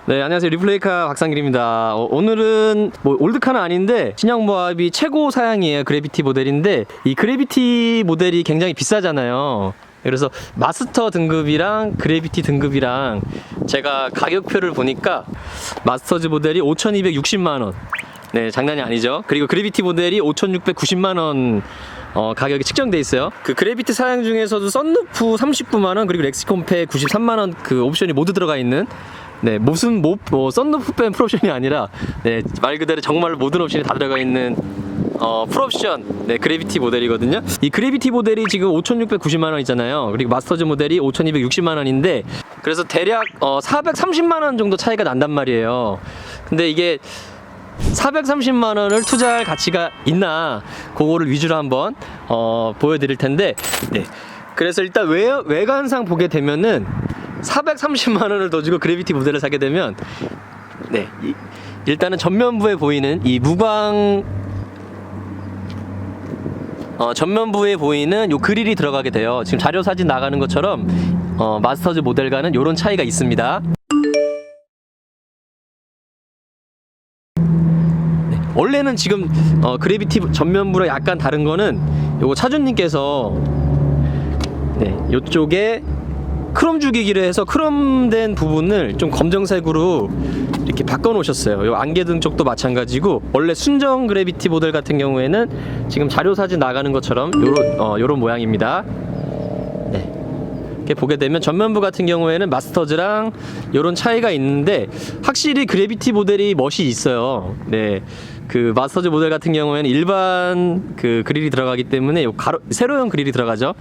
네, 안녕하세요. 리플레이카 박상길입니다. 오늘은 뭐 올드카는 아닌데 신형 모하비 최고 사양이에요. 그래비티 모델인데 이 그래비티 모델이 굉장히 비싸잖아요. 그래서 마스터 등급이랑 그래비티 등급이랑 제가 가격표를 보니까 마스터즈 모델이 5,260만원. 네, 장난이 아니죠. 그리고 그래비티 모델이 5,690만원 가격이 측정돼 있어요. 그 그래비티 사양 중에서도 썬루프 39만원 그리고 렉시콤페 93만원 그 옵션이 모두 들어가 있는, 네, 무슨 썬루프 뺀 풀옵션이 아니라, 네, 말 그대로 정말 모든 옵션이 다 들어가 있는 풀옵션, 네, 그래비티 모델이거든요. 이 그래비티 모델이 지금 5,690만원이잖아요. 그리고 마스터즈 모델이 5,260만원인데 그래서 대략 430만원 정도 차이가 난단 말이에요. 근데 이게 430만원을 투자할 가치가 있나, 그거를 위주로 한번 보여드릴 텐데, 네, 그래서 일단 외관상 보게 되면은 430만원을 더 주고 그래비티 모델을 사게 되면, 네, 일단은 전면부에 보이는 이 무광, 전면부에 보이는 요 그릴이 들어가게 돼요. 지금 자료 사진 나가는 것처럼 마스터즈 모델과는 요런 차이가 있습니다. 네, 원래는 지금 그래비티 전면부랑 약간 다른 거는 요거 차주님께서, 네, 요쪽에 크롬 주기기를 해서 크롬된 부분을 좀 검정색으로 이렇게 바꿔 놓으셨어요. 요 안개등 쪽도 마찬가지고, 원래 순정 그래비티 모델 같은 경우에는 지금 자료 사진 나가는 것처럼 요런 모양입니다. 네, 이렇게 보게 되면 전면부 같은 경우에는 마스터즈랑 요런 차이가 있는데 확실히 그래비티 모델이 멋이 있어요. 네, 그 마스터즈 모델 같은 경우에는 일반 그 그릴이 들어가기 때문에 요 세로형 그릴이 들어가죠.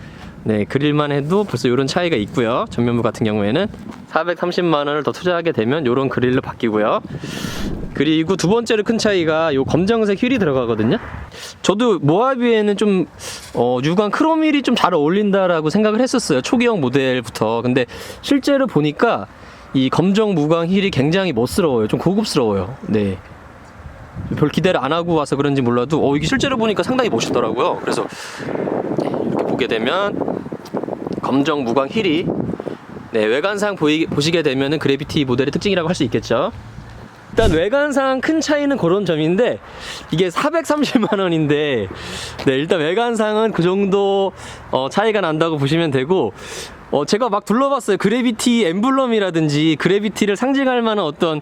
네, 그릴만 해도 벌써 이런 차이가 있고요. 전면부 같은 경우에는 430만원을 더 투자하게 되면 이런 그릴로 바뀌고요. 그리고 두 번째로 큰 차이가 요 검정색 휠이 들어가거든요. 저도 모하비에는 좀 유광 크롬 휠이 좀 잘 어울린다라고 생각을 했었어요, 초기형 모델부터. 근데 실제로 보니까 이 검정 무광 휠이 굉장히 멋스러워요. 좀 고급스러워요. 네, 별 기대를 안 하고 와서 그런지 몰라도 이게 실제로 보니까 상당히 멋있더라고요. 그래서 이렇게 보게 되면 검정 무광 휠이, 네, 외관상 보시게 되면은 그래비티 모델의 특징이라고 할 수 있겠죠. 일단 외관상 큰 차이는 그런 점인데 이게 430만원인데, 네, 일단 외관상은 그 정도 차이가 난다고 보시면 되고, 제가 막 둘러봤어요. 그래비티 엠블럼이라든지 그래비티를 상징할 만한 어떤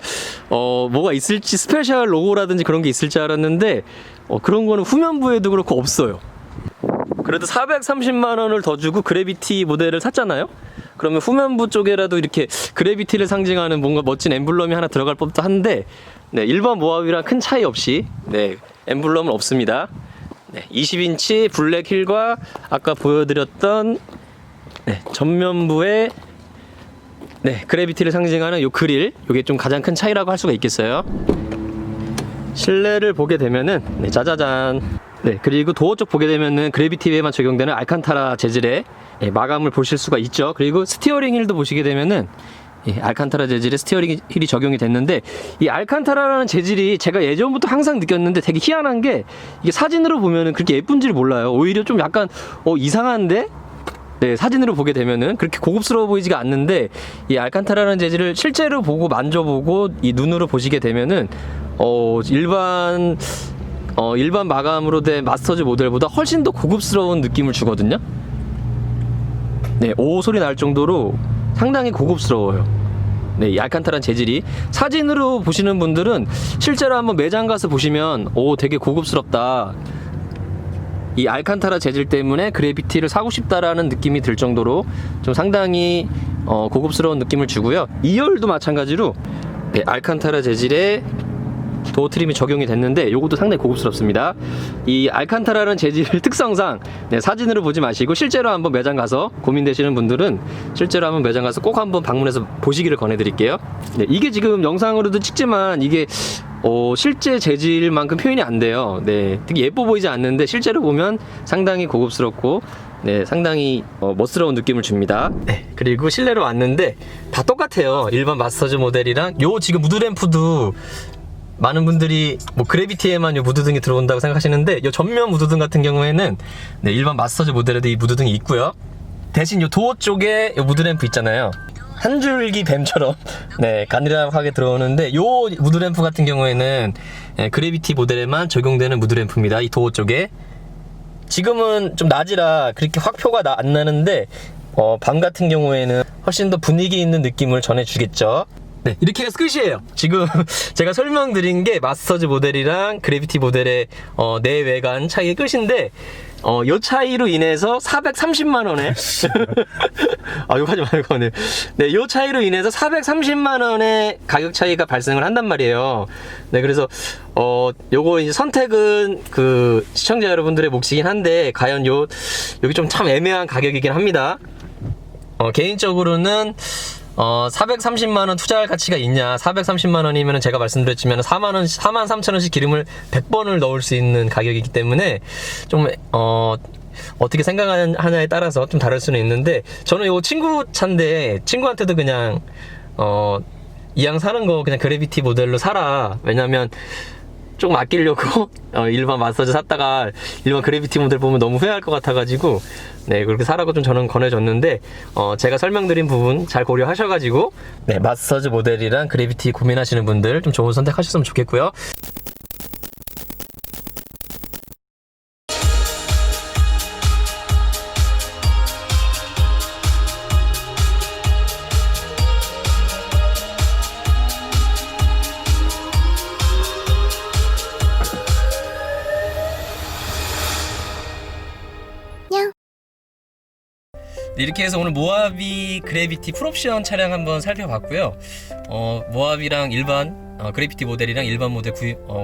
뭐가 있을지, 스페셜 로고라든지 그런 게 있을 줄 알았는데 그런 거는 후면부에도 그렇고 없어요. 그래도 430만원을 더 주고 그래비티 모델을 샀잖아요. 그러면 후면부 쪽에라도 이렇게 그래비티를 상징하는 뭔가 멋진 엠블럼이 하나 들어갈 법도 한데, 네, 일반 모하비랑 큰 차이 없이, 네, 엠블럼은 없습니다. 네, 20인치 블랙 휠과 아까 보여드렸던, 네, 전면부에, 네, 그래비티를 상징하는 요 그릴, 요게 좀 가장 큰 차이라고 할 수가 있겠어요. 실내를 보게 되면은, 네, 짜자잔. 네, 그리고 도어 쪽 보게 되면은 그래비티에만 적용되는 알칸타라 재질의, 예, 마감을 보실 수가 있죠. 그리고 스티어링 휠도 보시게 되면은, 예, 알칸타라 재질의 스티어링 휠이 적용이 됐는데, 이 알칸타라라는 재질이 제가 예전부터 항상 느꼈는데 되게 희한한 게, 이게 사진으로 보면은 그렇게 예쁜지를 몰라요. 오히려 좀 약간 이상한데, 네, 사진으로 보게 되면은 그렇게 고급스러워 보이지가 않는데, 이 알칸타라라는 재질을 실제로 보고 만져보고 이 눈으로 보시게 되면은 일반 마감으로 된 마스터즈 모델보다 훨씬 더 고급스러운 느낌을 주거든요. 네, 오 소리 날 정도로 상당히 고급스러워요. 네, 이 알칸타라 재질이 사진으로 보시는 분들은 실제로 한번 매장 가서 보시면 되게 고급스럽다, 이 알칸타라 재질 때문에 그래비티를 사고 싶다라는 느낌이 들 정도로 좀 상당히 고급스러운 느낌을 주고요. 2열도 마찬가지로, 네, 알칸타라 재질의 도어 트림이 적용이 됐는데 요것도 상당히 고급스럽습니다. 이 알칸타라는 재질 특성상, 네, 사진으로 보지 마시고 실제로 한번 매장 가서 고민되시는 분들은 실제로 한번 매장 가서 꼭 한번 방문해서 보시기를 권해드릴게요. 네, 이게 지금 영상으로도 찍지만 이게 실제 재질만큼 표현이 안 돼요. 네, 되게 예뻐 보이지 않는데 실제로 보면 상당히 고급스럽고, 네, 상당히 멋스러운 느낌을 줍니다. 네, 그리고 실내로 왔는데 다 똑같아요. 일반 마스터즈 모델이랑 요 지금 무드램프도 많은 분들이 뭐 그래비티에만 요 무드등이 들어온다고 생각하시는데, 요 전면 무드등 같은 경우에는, 네, 일반 마스터즈 모델에도 이 무드등이 있고요. 대신 요 도어 쪽에 요 무드램프 있잖아요. 한 줄기 뱀처럼 네 가늘하게 들어오는데 요 무드램프 같은 경우에는 그래비티 모델에만 적용되는 무드램프입니다. 이 도어 쪽에 지금은 좀 낮이라 그렇게 확표가 안 나는데 밤 같은 경우에는 훨씬 더 분위기 있는 느낌을 전해주겠죠. 네, 이렇게 해서 끝이에요. 지금 제가 설명드린 게 마스터즈 모델이랑 그래비티 모델의 내외관 차이의 끝인데 요 차이로 인해서 430만원에 욕하지 말고 네, 요 차이로 인해서 430만원의 가격 차이가 발생을 한단 말이에요. 네, 그래서 요거 이제 선택은 그 시청자 여러분들의 몫이긴 한데 과연 여기 좀 참 애매한 가격이긴 합니다. 개인적으로는 430만원 투자할 가치가 있냐. 430만원이면 제가 말씀드렸지만 43,000원씩 기름을 100번을 넣을 수 있는 가격이기 때문에 좀 어떻게 생각하냐에 따라서 좀 다를 수는 있는데 저는 요 친구 차인데 친구한테도 그냥 이왕 사는 거 그냥 그래비티 모델로 사라. 왜냐면 조금 아끼려고 일반 마사지 샀다가 일반 그래비티 모델 보면 너무 후회할 것 같아가지고 네 그렇게 사라고 좀 저는 권해줬는데 제가 설명드린 부분 잘 고려하셔가지고 네 마사지 모델이랑 그래비티 고민하시는 분들 좀 좋은 선택하셨으면 좋겠고요. 네, 이렇게 해서 오늘 모하비 그래비티 풀옵션 차량 한번 살펴봤고요. 모하비랑 일반 그래비티 모델이랑 일반 모델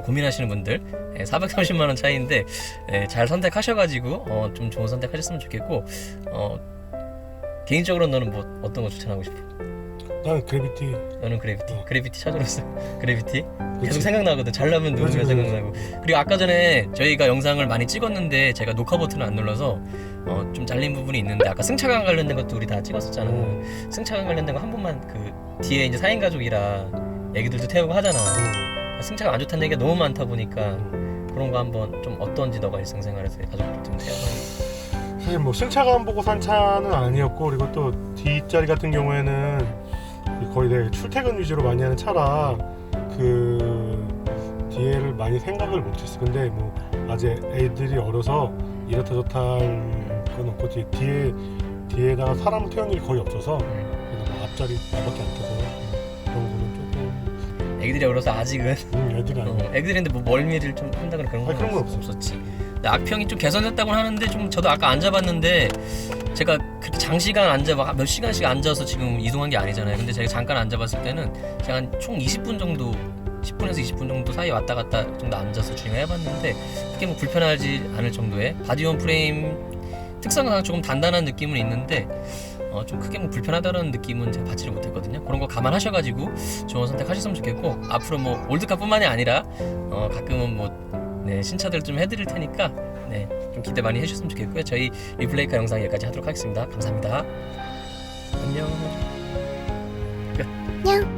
고민하시는 분들 430만원 차이인데 잘 선택하셔가지고 좀 좋은 선택하셨으면 좋겠고 개인적으로 너는 뭐 어떤 거 추천하고 싶어? 난 그래비티. 너는 그래비티. 그래비티 찾아줬어. 그래비티 계속 그치. 생각나거든. 잘나면 누군가 생각나고. 그리고 아까 전에 저희가 영상을 많이 찍었는데 제가 녹화 버튼을 안 눌러서 좀 잘린 부분이 있는데 아까 승차감 관련된 것도 우리 다 찍었었잖아. 승차감 관련된 거 한 번만 그 뒤에 이제 4인 가족이라 애기들도 태우고 하잖아. 승차감 안 좋다는 얘기가 너무 많다 보니까 그런 거 한번 좀 어떤지 너가 일상생활에서 가족들 좀 태워봐. 사실 뭐 승차감 보고 산 차는 아니었고 그리고 또 뒷자리 같은 경우에는 거의 내 출퇴근 위주로 많이 하는 차라 그 뒤에를 많이 생각을 못했어. 근데 뭐 아직 애들이 어려서 이렇다 저렇다 할 건 없고 뒤에다가 사람을 태우는 일이 거의 없어서 그래서 뭐 앞자리 나밖에 안 타서 그런 거는 조금 애기들이 어려서 아직은 애들이 아니야. 애기들인데 뭐 멀미를 좀 한다거나 그런 그런 건 없었지. 근데 악평이 좀 개선됐다고 하는데 좀 저도 아까 앉아봤는데 제가 그렇게 장시간 앉아봐 몇 시간씩 앉아서 지금 이동한 게 아니잖아요. 근데 제가 잠깐 앉아봤을 때는 제가 한 총 20분 정도 10분에서 20분 정도 사이 왔다 갔다 정도 앉아서 주행을 해봤는데 그게 뭐 불편하지 않을 정도의 바디온 프레임 특성상 조금 단단한 느낌은 있는데 좀 크게 뭐 불편하다는 느낌은 제가 받지를 못했거든요. 그런 거 감안하셔가지고 좋은 선택하셨으면 좋겠고 앞으로 뭐 올드카뿐만이 아니라 가끔은 뭐 네, 신차들 좀 해드릴 테니까 네, 좀 기대 많이 해주셨으면 좋겠고요. 저희 리플레이카 영상 여기까지 하도록 하겠습니다. 감사합니다. 안녕. 끝.